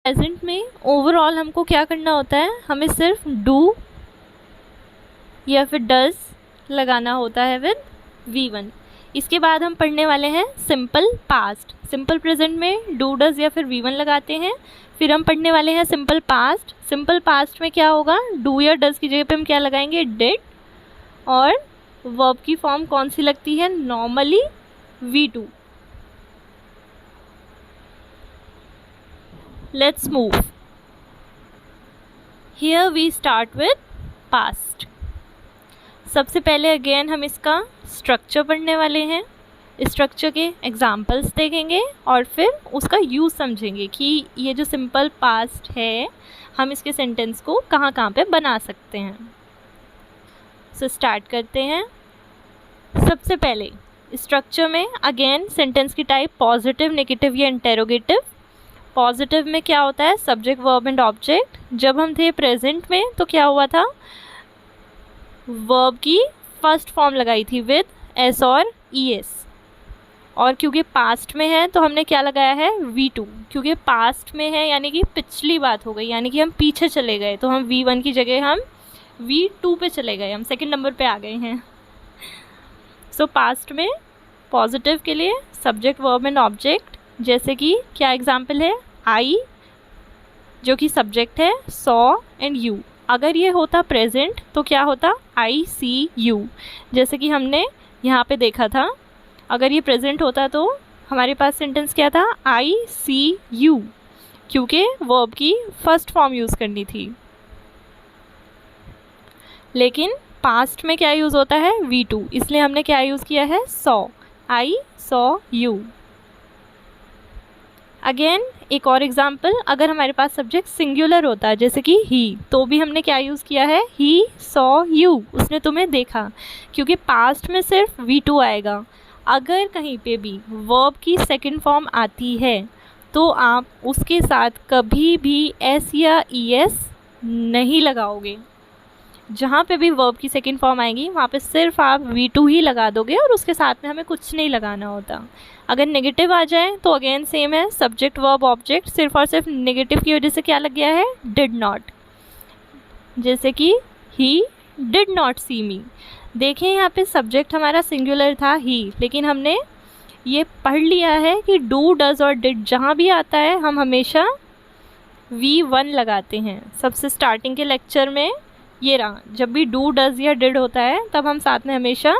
Present में overall हमको क्या करना होता है, हमें सिर्फ डू या फिर डज लगाना होता है विद V1। इसके बाद हम पढ़ने वाले हैं सिंपल पास्ट। सिंपल प्रेजेंट में डू डज या फिर V1 लगाते हैं। फिर हम पढ़ने वाले हैं सिंपल पास्ट। सिंपल पास्ट में क्या होगा, डू या डज की जगह पे हम क्या लगाएंगे, डिड। और वर्ब की फॉर्म कौन सी लगती है, normally V2। Let's move. Here we start with past. सबसे पहले अगेन हम इसका स्ट्रक्चर पढ़ने वाले हैं। स्ट्रक्चर के एग्जाम्पल्स देखेंगे और फिर उसका यूज़ समझेंगे कि ये जो सिंपल पास्ट है हम इसके सेंटेंस को कहाँ कहाँ पे बना सकते हैं। सो स्टार्ट करते हैं। सबसे पहले स्ट्रक्चर में अगेन सेंटेंस की टाइप पॉजिटिव, नेगेटिव या इंटेरोगेटिव। पॉजिटिव में क्या होता है, सब्जेक्ट वर्ब एंड ऑब्जेक्ट। जब हम थे प्रेजेंट में तो क्या हुआ था, वर्ब की फर्स्ट फॉर्म लगाई थी विद एस और ES। और क्योंकि पास्ट में है तो हमने क्या लगाया है, V2। क्योंकि पास्ट में है यानी कि पिछली बात हो गई, यानी कि हम पीछे चले गए, तो हम V1 की जगह हम V2 पे चले गए, हम सेकंड नंबर पे आ गए हैं। सो पास्ट में पॉजिटिव के लिए सब्जेक्ट वर्ब एंड ऑब्जेक्ट, जैसे कि क्या एग्जाम्पल है, आई जो कि सब्जेक्ट है, सॉ एंड यू। अगर ये होता प्रेजेंट तो क्या होता, I see you, जैसे कि हमने यहाँ पे देखा था। अगर ये प्रेजेंट होता तो हमारे पास सेंटेंस क्या था, I see you, क्योंकि वर्ब की फर्स्ट फॉर्म यूज़ करनी थी। लेकिन पास्ट में क्या यूज़ होता है, V2, इसलिए हमने क्या यूज़ किया है, saw, I saw you। Again एक और एग्जाम्पल, अगर हमारे पास सब्जेक्ट सिंगुलर होता है जैसे कि ही, तो भी हमने क्या यूज़ किया है, ही सॉ यू, उसने तुम्हें देखा, क्योंकि पास्ट में सिर्फ V2 आएगा। अगर कहीं पे भी वर्ब की सेकंड फॉर्म आती है तो आप उसके साथ कभी भी S या ES नहीं लगाओगे। जहाँ पे भी वर्ब की सेकंड फॉर्म आएगी वहाँ पे सिर्फ आप V2 ही लगा दोगे और उसके साथ में हमें कुछ नहीं लगाना होता। अगर नेगेटिव आ जाए तो अगेन सेम है, सब्जेक्ट वर्ब ऑब्जेक्ट। सिर्फ और सिर्फ नेगेटिव की वजह से क्या लग गया है, डिड नॉट, जैसे कि ही डिड नॉट सी मी। देखें यहाँ पे सब्जेक्ट हमारा सिंगुलर था ही, लेकिन हमने ये पढ़ लिया है कि डू डज और डिड जहाँ भी आता है हम हमेशा V1 लगाते हैं। सबसे स्टार्टिंग के लेक्चर में ये रहा, जब भी डू डज या डिड होता है तब हम साथ में हमेशा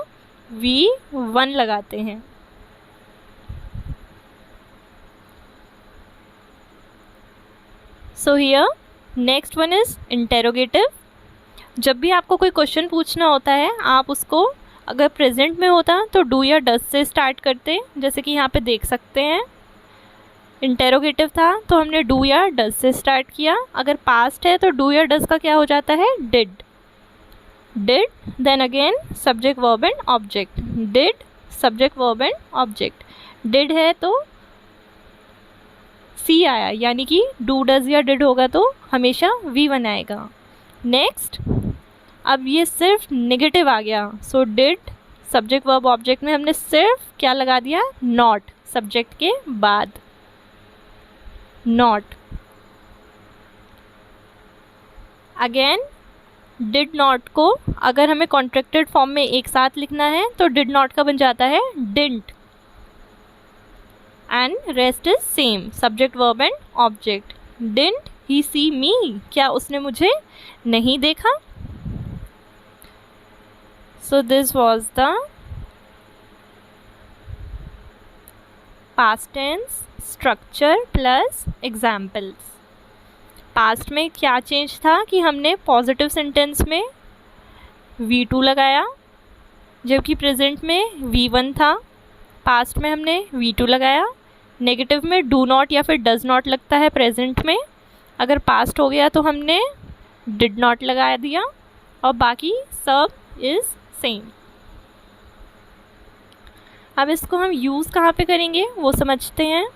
V1 लगाते हैं। So here next one is interrogative. जब भी आपको कोई क्वेश्चन पूछना होता है आप उसको, अगर प्रेजेंट में होता तो डू या डज से स्टार्ट करते, जैसे कि यहाँ पे देख सकते हैं। इंटेरोगेटिव था तो हमने डू या डज से स्टार्ट किया। अगर पास्ट है तो डू या डज का क्या हो जाता है, did. Did then again subject verb and object, did subject verb and object. Did है तो सी आया, यानी कि डू डज या डिड होगा तो हमेशा V1 आएगा। नेक्स्ट, अब ये सिर्फ नेगेटिव आ गया, so did subject verb object में हमने सिर्फ क्या लगा दिया, नॉट, सब्जेक्ट के बाद नॉट। अगेन डिड नॉट को अगर हमें कॉन्ट्रैक्टेड फॉर्म में एक साथ लिखना है तो डिड नॉट का बन जाता है didn't, and rest is same, subject verb and object. Didn't he see me, क्या उसने मुझे नहीं देखा। So this was the past tense structure plus examples. Past में क्या चेंज था कि हमने पॉजिटिव सेंटेंस में V2 लगाया, जबकि प्रेजेंट में V1 था। पास्ट में हमने V2 लगाया। नेगेटिव में डू नॉट या फिर डज नॉट लगता है प्रेजेंट में। अगर पास्ट हो गया तो हमने डिड नॉट लगा दिया और बाकी सब इज सेम। अब इसको हम यूज़ कहाँ पे करेंगे वो समझते हैं।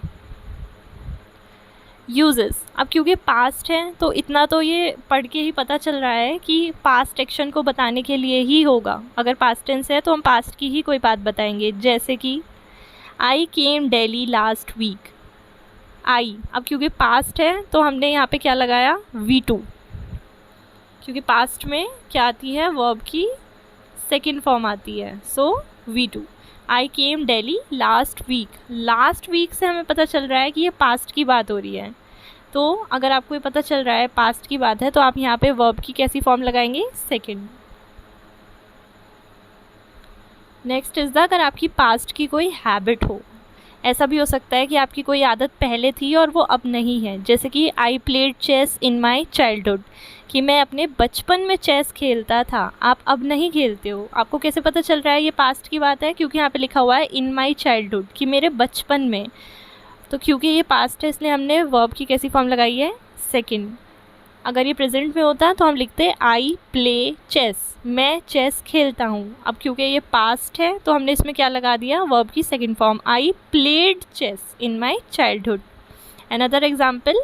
यूजेस, अब क्योंकि पास्ट है तो इतना तो ये पढ़ के ही पता चल रहा है कि पास्ट एक्शन को बताने के लिए ही होगा। अगर पास्ट टेंस है तो हम पास्ट की ही कोई बात बताएंगे, जैसे कि आई केम दिल्ली लास्ट वीक। आई। अब क्योंकि पास्ट है तो हमने यहाँ पे क्या लगाया, V2, क्योंकि पास्ट में क्या आती है, वर्ब की सेकेंड फॉर्म आती है, so V2। I came Delhi last week, last week से हमें पता चल रहा है कि ये पास्ट की बात हो रही है। तो अगर आपको ये पता चल रहा है पास्ट की बात है तो आप यहाँ पे वर्ब की कैसी फॉर्म लगाएंगे, सेकेंड। नेक्स्ट इज द, अगर आपकी पास्ट की कोई हैबिट हो, ऐसा भी हो सकता है कि आपकी कोई आदत पहले थी और वो अब नहीं है, जैसे कि I played chess in my childhood, कि मैं अपने बचपन में चेस खेलता था, आप अब नहीं खेलते हो। आपको कैसे पता चल रहा है ये पास्ट की बात है, क्योंकि यहाँ पे लिखा हुआ है इन माई चाइल्डहुड, कि मेरे बचपन में। तो क्योंकि ये पास्ट है इसलिए हमने वर्ब की कैसी फॉर्म लगाई है, सेकेंड। अगर ये प्रेजेंट में होता तो हम लिखते आई प्ले चेस, मैं चेस खेलता हूँ। अब क्योंकि ये पास्ट है तो हमने इसमें क्या लगा दिया, वर्ब की second form, I played chess in my childhood. Another example,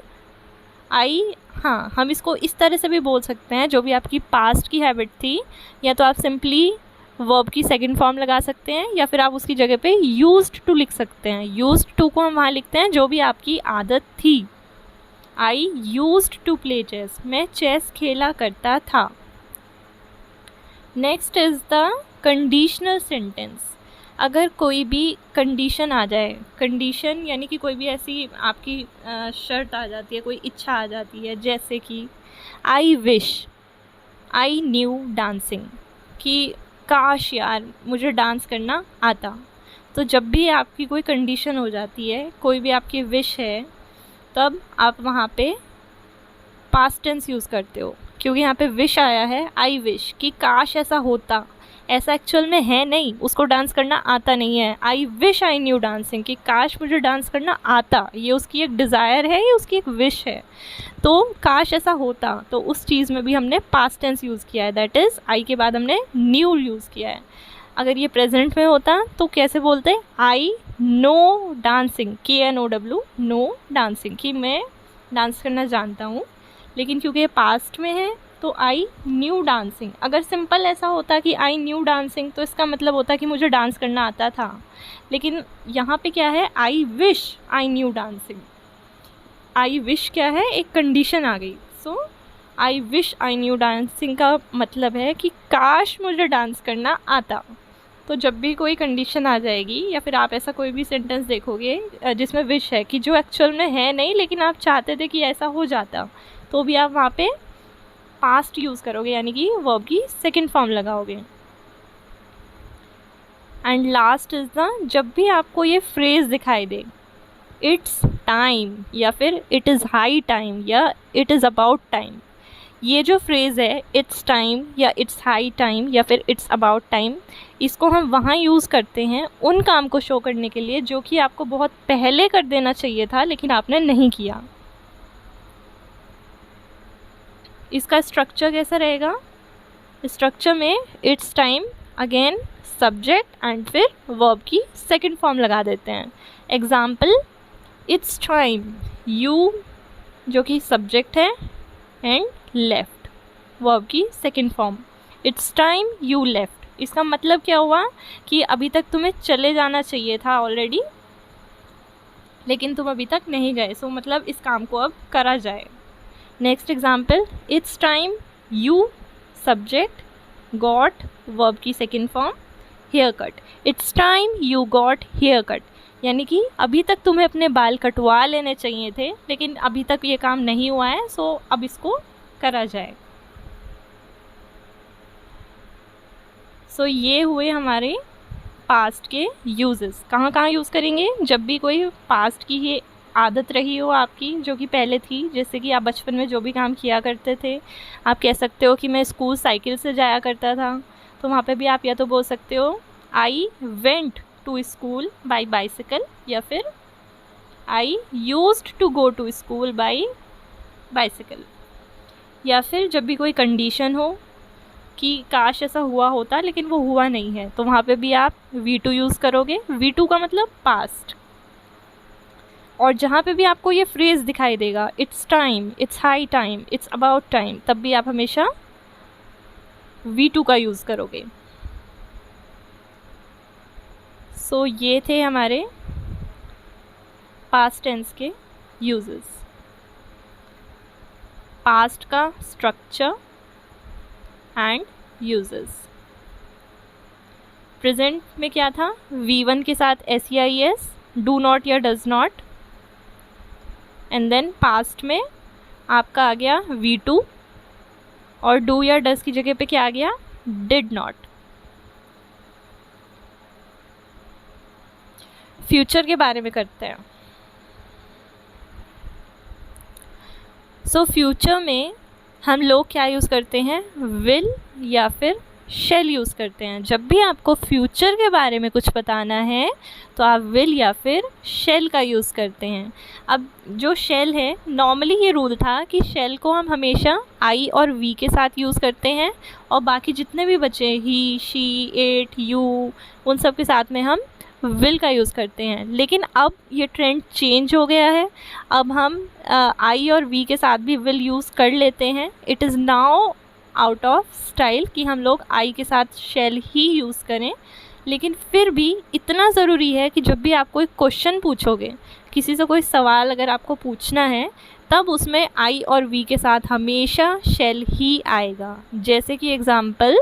I, हाँ हम इसको इस तरह से भी बोल सकते हैं, जो भी आपकी पास्ट की हैबिट थी, या तो आप सिंपली वर्ब की सेकेंड फॉर्म लगा सकते हैं, या फिर आप उसकी जगह पे यूज्ड टू लिख सकते हैं। यूज्ड टू को हम वहाँ लिखते हैं जो भी आपकी आदत थी। I used to play chess, मैं चेस खेला करता था। Next is the conditional sentence. अगर कोई भी कंडीशन आ जाए, कंडीशन यानी कि कोई भी ऐसी आपकी शर्त आ जाती है, कोई इच्छा आ जाती है, जैसे कि आई विश आई न्यू डांसिंग, कि काश यार मुझे डांस करना आता। तो जब भी आपकी कोई कंडीशन हो जाती है, कोई भी आपकी विश है, तब आप वहाँ पे पास्ट टेंस यूज़ करते हो, क्योंकि यहाँ पे विश आया है, आई विश, कि काश ऐसा होता। ऐसा एक्चुअल में है नहीं, उसको डांस करना आता नहीं है। I wish I knew dancing, कि काश मुझे डांस करना आता, ये उसकी एक डिज़ायर है, ये उसकी एक विश है। तो काश ऐसा होता, तो उस चीज़ में भी हमने पास्ट टेंस यूज़ किया है, दैट इज़ आई के बाद हमने न्यू यूज़ किया है। अगर ये प्रेजेंट में होता तो कैसे बोलते, I know dancing, KNOW, no dancing, कि मैं डांस करना जानता हूँ। लेकिन क्योंकि ये पास्ट में है तो आई न्यू डांसिंग। अगर सिंपल ऐसा होता कि आई न्यू डांसिंग तो इसका मतलब होता कि मुझे डांस करना आता था, लेकिन यहाँ पे क्या है, I wish I knew dancing. I wish क्या है, एक कंडीशन आ गई, so I wish I knew dancing का मतलब है कि काश मुझे डांस करना आता। तो जब भी कोई कंडीशन आ जाएगी, या फिर आप ऐसा कोई भी सेंटेंस देखोगे जिसमें विश है, कि जो एक्चुअल में है नहीं लेकिन आप चाहते थे कि ऐसा हो जाता, तो भी आप वहाँ पे पास्ट यूज़ करोगे, यानी कि वर्ब की सेकेंड फॉर्म लगाओगे। एंड लास्ट इज द, जब भी आपको ये फ्रेज़ दिखाई दे, इट्स टाइम, या फिर इट इज़ हाई टाइम, या इट इज़ अबाउट टाइम, ये जो फ्रेज़ है इट्स टाइम या इट्स हाई टाइम या फिर इट्स अबाउट टाइम, इसको हम वहाँ यूज़ करते हैं उन काम को शो करने के लिए जो कि आपको बहुत पहले कर देना चाहिए था लेकिन आपने नहीं किया। इसका स्ट्रक्चर कैसा रहेगा, स्ट्रक्चर में it's time, again subject and फिर वर्ब की सेकंड फॉर्म लगा देते हैं। एग्जाम्पल, इट्स टाइम यू, जो कि सब्जेक्ट है, एंड लेफ्ट, वर्ब की second form. It's time you left, इसका मतलब क्या हुआ कि अभी तक तुम्हें चले जाना चाहिए था ऑलरेडी, लेकिन तुम अभी तक नहीं गए, सो मतलब इस काम को अब करा जाए। Next example, it's time you subject got, verb की second form, hair cut. It's time you got hair cut, यानी कि अभी तक तुम्हें अपने बाल कटवा लेने चाहिए थे लेकिन अभी तक ये काम नहीं हुआ है, सो अब इसको करा जाए। सो ये हुए हमारे पास्ट के यूजेस। कहाँ कहाँ यूज़ करेंगे, जब भी कोई पास्ट की ये आदत रही हो आपकी जो कि पहले थी, जैसे कि आप बचपन में जो भी काम किया करते थे, आप कह सकते हो कि मैं स्कूल साइकिल से जाया करता था, तो वहाँ पे भी आप या तो बोल सकते हो I went to school by bicycle, या फिर I used to go to school by bicycle. या फिर जब भी कोई कंडीशन हो कि काश ऐसा हुआ होता लेकिन वो हुआ नहीं है, तो वहाँ पे भी आप V2 यूज़ करोगे। V2 का मतलब पास्ट। और जहाँ पे भी आपको ये फ्रेज़ दिखाई देगा, it's time, it's high time, it's about time, तब भी आप हमेशा V2 का यूज़ करोगे। सो ये थे हमारे पास्ट टेंस के यूजेस। पास्ट का स्ट्रक्चर एंड यूजेस। प्रेजेंट में क्या था, V1 के साथ SEIS, डू नॉट या does not, and then past में आपका आ गया V2 और डू या डज की जगह पे क्या आ गया, डिड नॉट। फ्यूचर के बारे में करते हैं। सो फ्यूचर में हम लोग क्या यूज़ करते हैं, विल या फिर शेल यूज़ करते हैं। जब भी आपको फ्यूचर के बारे में कुछ बताना है तो आप विल या फिर शेल का यूज़ करते हैं। अब जो शेल है, नॉर्मली ये रूल था कि शेल को हम हमेशा आई और वी के साथ यूज़ करते हैं और बाकी जितने भी बचे ही, शी, इट, यू, उन सब के साथ में हम विल का यूज़ करते हैं। लेकिन अब ये ट्रेंड चेंज हो गया है, अब हम आई और वी के साथ भी विल यूज़ कर लेते हैं। It is now out of style कि हम लोग आई के साथ शेल ही यूज़ करें। लेकिन फिर भी इतना ज़रूरी है कि जब भी आप कोई क्वेश्चन पूछोगे, किसी से कोई सवाल अगर आपको पूछना है, तब उसमें आई और वी के साथ हमेशा शेल ही आएगा। जैसे कि एग्ज़ाम्पल,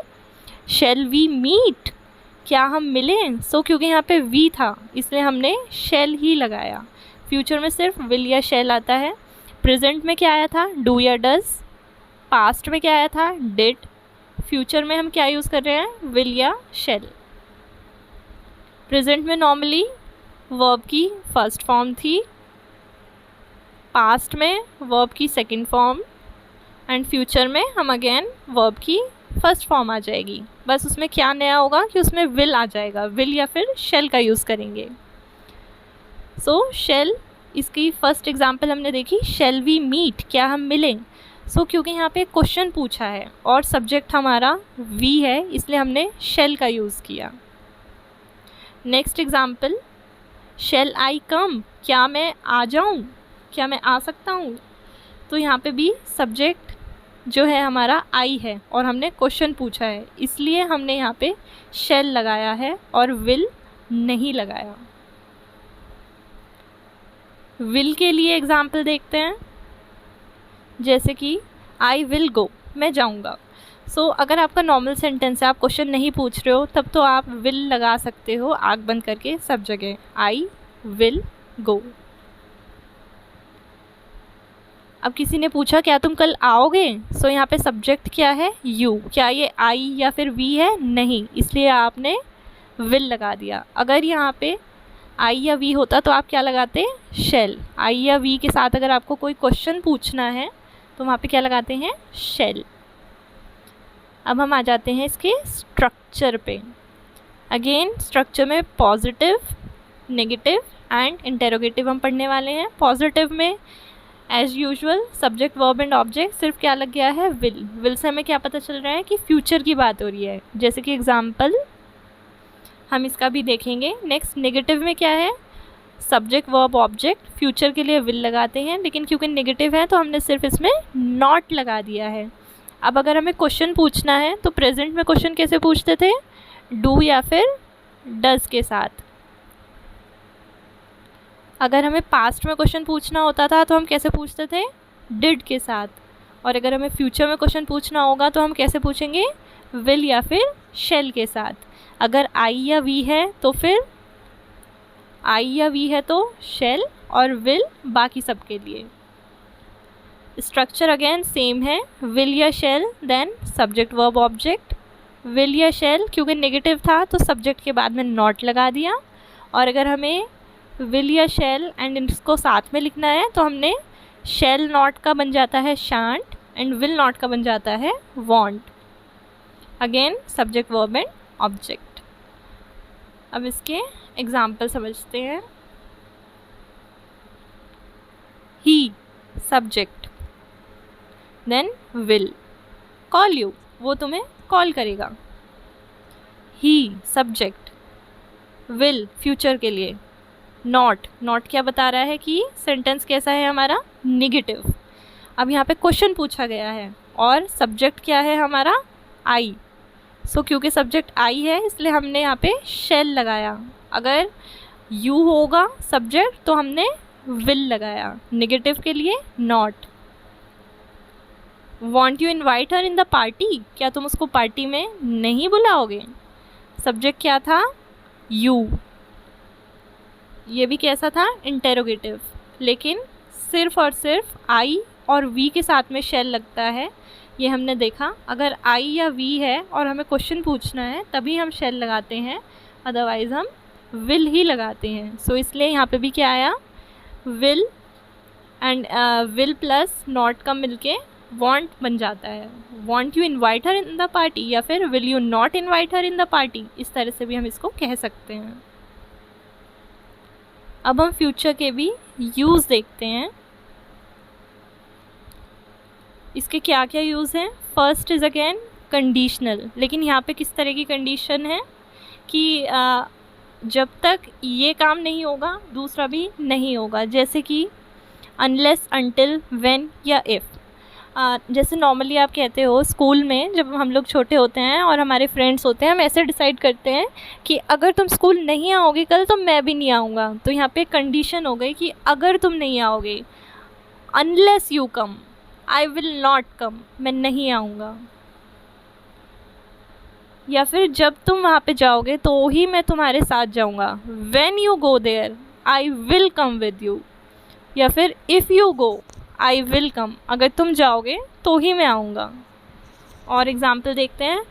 शेल वी मीट, क्या हम मिलें। सो क्योंकि यहाँ पे वी था इसलिए हमने शेल ही लगाया। फ्यूचर में सिर्फ विल या शेल आता है। प्रेजेंट में क्या आया था, डू या डज। पास्ट में क्या आया था, डिड। फ्यूचर में हम क्या यूज़ कर रहे हैं, विल या शेल। प्रेजेंट में नॉर्मली वर्ब की फर्स्ट फॉर्म थी, पास्ट में वर्ब की सेकंड फॉर्म, एंड फ्यूचर में हम अगेन वर्ब की फर्स्ट फॉर्म आ जाएगी। बस उसमें क्या नया होगा कि उसमें विल आ जाएगा, विल या फिर शेल का यूज़ करेंगे। सो शेल, इसकी फर्स्ट एग्जांपल हमने देखी, शेल वी मीट, क्या हम मिलें। क्योंकि यहाँ पे क्वेश्चन पूछा है और सब्जेक्ट हमारा वी है, इसलिए हमने शेल का यूज़ किया। नेक्स्ट एग्जांपल, शेल आई कम, क्या मैं आ जाऊँ, क्या मैं आ सकता हूँ। तो यहाँ पे भी सब्जेक्ट जो है हमारा आई है और हमने क्वेश्चन पूछा है, इसलिए हमने यहाँ पे शेल लगाया है और विल नहीं लगाया। विल के लिए एग्जाम्पल देखते हैं, जैसे कि आई विल गो, मैं जाऊँगा। अगर आपका नॉर्मल सेंटेंस है, आप क्वेश्चन नहीं पूछ रहे हो, तब तो आप विल लगा सकते हो आँख बंद करके सब जगह, आई विल गो। अब किसी ने पूछा क्या तुम कल आओगे, यहाँ पे सब्जेक्ट क्या है, यू। क्या ये आई या फिर वी है, नहीं, इसलिए आपने विल लगा दिया। अगर यहाँ पे आई या वी होता तो आप क्या लगाते, शेल। आई या वी के साथ अगर आपको कोई क्वेश्चन पूछना है तो वहाँ पे क्या लगाते हैं, शेल। अब हम आ जाते हैं इसके स्ट्रक्चर पे। अगेन स्ट्रक्चर में पॉजिटिव, नेगेटिव एंड इंटेरोगेटिव हम पढ़ने वाले हैं। पॉजिटिव में as usual subject, verb and object, सिर्फ क्या लग गया है, विल। विल से हमें क्या पता चल रहा है कि फ्यूचर की बात हो रही है। जैसे कि एग्जाम्पल हम इसका भी देखेंगे। नेक्स्ट नेगेटिव में क्या है, सब्जेक्ट, वर्ब, ऑब्जेक्ट, फ्यूचर के लिए विल लगाते हैं, लेकिन क्योंकि नेगेटिव है तो हमने सिर्फ इसमें नॉट लगा दिया है। अब अगर हमें क्वेश्चन पूछना है तो प्रेजेंट में क्वेश्चन कैसे पूछते थे, डू या फिर डज के साथ। अगर हमें पास्ट में क्वेश्चन पूछना होता था तो हम कैसे पूछते थे, डिड के साथ। और अगर हमें फ्यूचर में क्वेश्चन पूछना होगा तो हम कैसे पूछेंगे, विल या फिर शेल के साथ। अगर आई या वी है तो फिर आई या वी है तो शेल, और विल बाकी सब के लिए। स्ट्रक्चर अगेन सेम है, विल या shall, then subject, verb, object. Will या शेल, क्योंकि नेगेटिव था तो सब्जेक्ट के बाद में नॉट लगा दिया, और अगर हमें विल या शेल एंड इसको साथ में लिखना है तो हमने शेल नॉट का बन जाता है शांट, एंड विल नॉट का बन जाता है won't. Again subject, verb and object. अब इसके एग्जाम्पल समझते हैं। He subject, then will call you, वो तुम्हें कॉल करेगा। ही सब्जेक्ट, विल फ्यूचर के लिए, नॉट, नॉट क्या बता रहा है कि सेंटेंस कैसा है हमारा, निगेटिव। अब यहाँ पे क्वेश्चन पूछा गया है और सब्जेक्ट क्या है हमारा, आई। क्योंकि सब्जेक्ट आई है इसलिए हमने यहाँ पे शेल लगाया। अगर यू होगा सब्जेक्ट तो हमने विल लगाया, नेगेटिव के लिए not. Want you invite her in the party, क्या तुम उसको पार्टी में नहीं बुलाओगे, सब्जेक्ट क्या था, यू। ये भी कैसा था, इंटेरोगेटिव, लेकिन सिर्फ और सिर्फ आई और वी के साथ में शेल लगता है, ये हमने देखा। अगर आई या वी है और हमें क्वेश्चन पूछना है तभी हम शेल लगाते हैं, अदरवाइज़ हम विल ही लगाते हैं। सो इसलिए यहाँ पे भी क्या आया, will and will plus not का मिलके वॉन्ट बन जाता है। Want you invite her in the party या फिर will you not invite her in the party, इस तरह से भी हम इसको कह सकते हैं। अब हम फ्यूचर के भी यूज़ देखते हैं, इसके क्या क्या यूज़ हैं। फर्स्ट इज़ अगेन कंडीशनल, लेकिन यहाँ पे किस तरह की कंडीशन है कि जब तक ये काम नहीं होगा दूसरा भी नहीं होगा, जैसे कि अनलेस, अनटिल, व्हेन या इफ़। जैसे नॉर्मली आप कहते हो स्कूल में जब हम लोग छोटे होते हैं और हमारे फ्रेंड्स होते हैं, हम ऐसे डिसाइड करते हैं कि अगर तुम स्कूल नहीं आओगे कल तो मैं भी नहीं आऊँगा। तो यहाँ पे कंडीशन हो गई कि अगर तुम नहीं आओगे, unless you come, I will not come, मैं नहीं आऊँगा। या फिर जब तुम वहाँ पे जाओगे तो ही मैं तुम्हारे साथ जाऊँगा, when you go there I will come with you. या फिर if you go I will come, अगर तुम जाओगे तो ही मैं आऊँगा। और एग्ज़ाम्पल देखते हैं,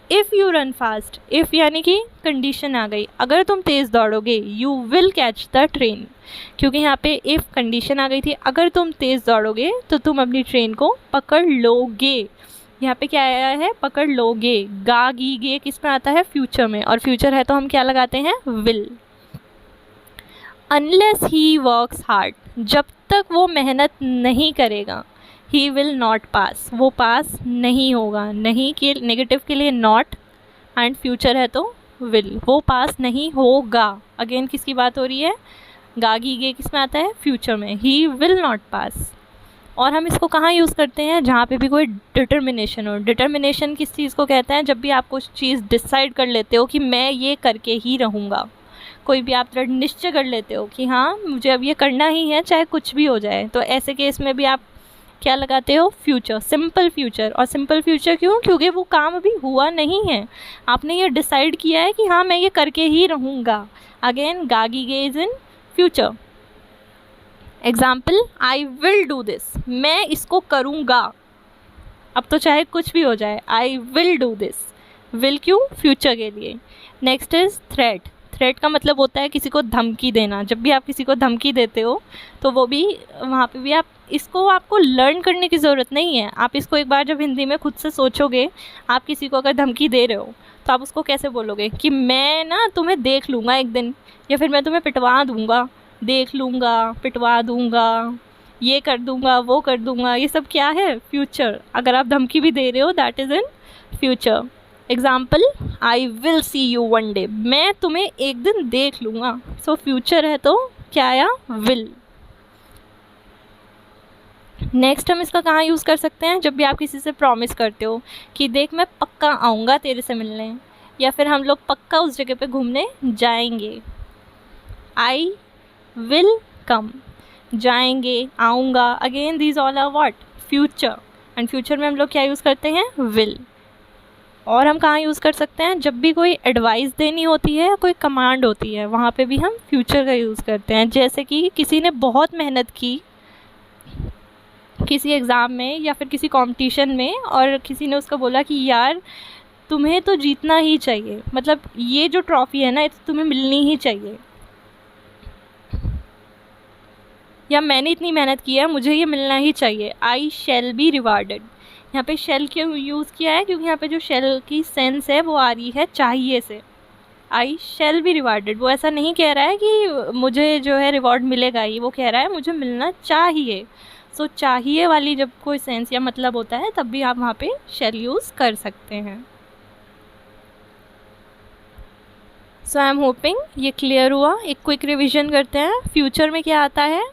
if you run fast, if यानी कि कंडीशन आ गई, अगर तुम तेज़ दौड़ोगे, you will catch the train, क्योंकि यहाँ पे इफ़ कंडीशन आ गई थी, अगर तुम तेज़ दौड़ोगे तो तुम अपनी ट्रेन को पकड़ लोगे। यहाँ पे क्या आया है, पकड़ लोगे। गा गी गे किस में आता है, फ्यूचर में, और फ्यूचर है तो हम क्या लगाते हैं, will. Unless he works hard, जब तक वो मेहनत नहीं करेगा, ही विल नॉट पास, वो पास नहीं होगा। नहीं के नेगेटिव के लिए नॉट एंड फ्यूचर है तो विल, वो पास नहीं होगा। अगेन किसकी बात हो रही है, गागी गे किस में आता है, फ्यूचर में, ही विल नॉट पास। और हम इसको कहाँ यूज़ करते हैं, जहाँ पे भी कोई डिटर्मिनेशन हो। डिटर्मिनेशन किस चीज़ को कहते हैं, जब भी आप कुछ चीज़ डिसाइड कर लेते हो कि मैं ये करके ही रहूँगा। कोई भी आप दृढ़ निश्चय कर लेते हो कि हाँ मुझे अब ये करना ही है चाहे कुछ भी हो जाए, तो ऐसे केस में भी आप क्या लगाते हो, फ्यूचर, सिंपल फ्यूचर। और सिंपल फ्यूचर क्यों, क्योंकि वो काम अभी हुआ नहीं है, आपने ये डिसाइड किया है कि हाँ मैं ये करके ही रहूँगा। अगेन गागी गे is in future. Example, I will do this, मैं इसको करूँगा, अब तो चाहे कुछ भी हो जाए, आई विल डू दिस। विल क्यों, फ्यूचर के लिए। Next is threat. थ्रेट का मतलब होता है किसी को धमकी देना। जब भी आप किसी को धमकी देते हो तो वो भी वहाँ पे भी आप इसको, आपको लर्न करने की ज़रूरत नहीं है। आप इसको एक बार जब हिंदी में खुद से सोचोगे, आप किसी को अगर धमकी दे रहे हो तो आप उसको कैसे बोलोगे कि मैं ना तुम्हें देख लूँगा एक दिन, या फिर मैं तुम्हें पिटवा दूँगा, देख लूँगा, पिटवा दूँगा, ये कर दूँगा, वो कर दूँगा, ये सब क्या है, फ्यूचर। अगर आप धमकी भी दे रहे हो that is in future. Example, I will see you one day, मैं तुम्हें एक दिन देख लूँगा। सो फ्यूचर है तो क्या आया, विल। नेक्स्ट हम इसका कहाँ यूज़ कर सकते हैं, जब भी आप किसी से प्रॉमिस करते हो कि देख मैं पक्का आऊँगा तेरे से मिलने, या फिर हम लोग पक्का उस जगह पे घूमने जाएंगे। आई विल कम, जाएंगे, आऊँगा, again these all are what, future. And future में हम लोग क्या यूज़ करते हैं, विल। और हम कहाँ यूज़ कर सकते हैं, जब भी कोई एडवाइस देनी होती है, कोई कमांड होती है, वहाँ पे भी हम फ्यूचर का यूज़ करते हैं। जैसे कि किसी ने बहुत मेहनत की किसी एग्ज़ाम में या फिर किसी कंपटीशन में, और किसी ने उसको बोला कि यार तुम्हें तो जीतना ही चाहिए, मतलब ये जो ट्रॉफ़ी है ना ये तो तुम्हें मिलनी ही चाहिए, या मैंने इतनी मेहनत की है मुझे ये मिलना ही चाहिए, आई शैल बी रिवार्डेड। यहाँ पे शेल क्यों यूज़ किया है, क्योंकि यहाँ पे जो शेल की सेंस है वो आ रही है चाहिए से। आई शैल बी रिवार्डेड, वो ऐसा नहीं कह रहा है कि मुझे जो है रिवॉर्ड मिलेगा ही, वो कह रहा है मुझे मिलना चाहिए। सो चाहिए वाली जब कोई सेंस या मतलब होता है तब भी आप वहाँ पे शैल यूज़ कर सकते हैं। सो आई एम होपिंग ये क्लियर हुआ। एक क्विक रिविजन करते हैं। फ्यूचर में क्या आता है,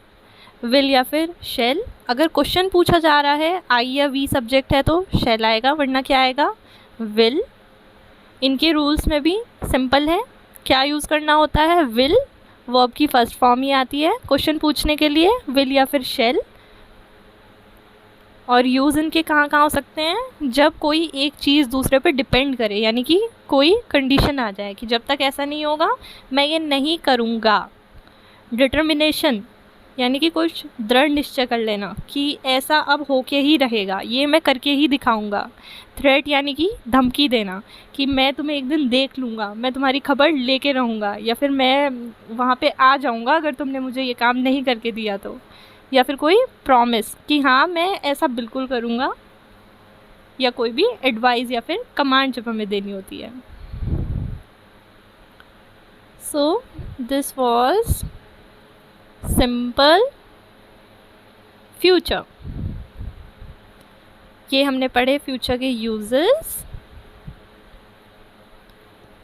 विल या फिर शैल। अगर क्वेश्चन पूछा जा रहा है आई या वी सब्जेक्ट है तो शैल आएगा, वरना क्या आएगा, विल। इनके रूल्स में भी सिंपल है, क्या यूज़ करना होता है, विल, वर्ब की फर्स्ट फॉर्म ही आती है क्वेश्चन पूछने के लिए, विल या फिर शेल। और यूज़ इनके कहाँ कहाँ हो सकते हैं, जब कोई एक चीज़ दूसरे पे डिपेंड करे, यानी कि कोई कंडीशन आ जाए कि जब तक ऐसा नहीं होगा मैं ये नहीं करूँगा। डिटर्मिनेशन यानी कि कुछ दृढ़ निश्चय कर लेना कि ऐसा अब होके ही रहेगा, ये मैं करके ही दिखाऊंगा। थ्रेट यानी कि धमकी देना कि मैं तुम्हें एक दिन देख लूँगा, मैं तुम्हारी खबर लेके रहूँगा, या फिर मैं वहाँ पे आ जाऊँगा अगर तुमने मुझे ये काम नहीं करके दिया तो। या फिर कोई प्रॉमिस कि हाँ मैं ऐसा बिल्कुल करूँगा, या कोई भी एडवाइस या फिर कमांड जब हमें देनी होती है। सो दिस वॉज सिंपल फ्यूचर। ये हमने पढ़े फ्यूचर के यूजेस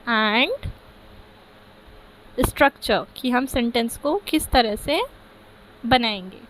एंड स्ट्रक्चर कि हम सेंटेंस को किस तरह से बनाएंगे।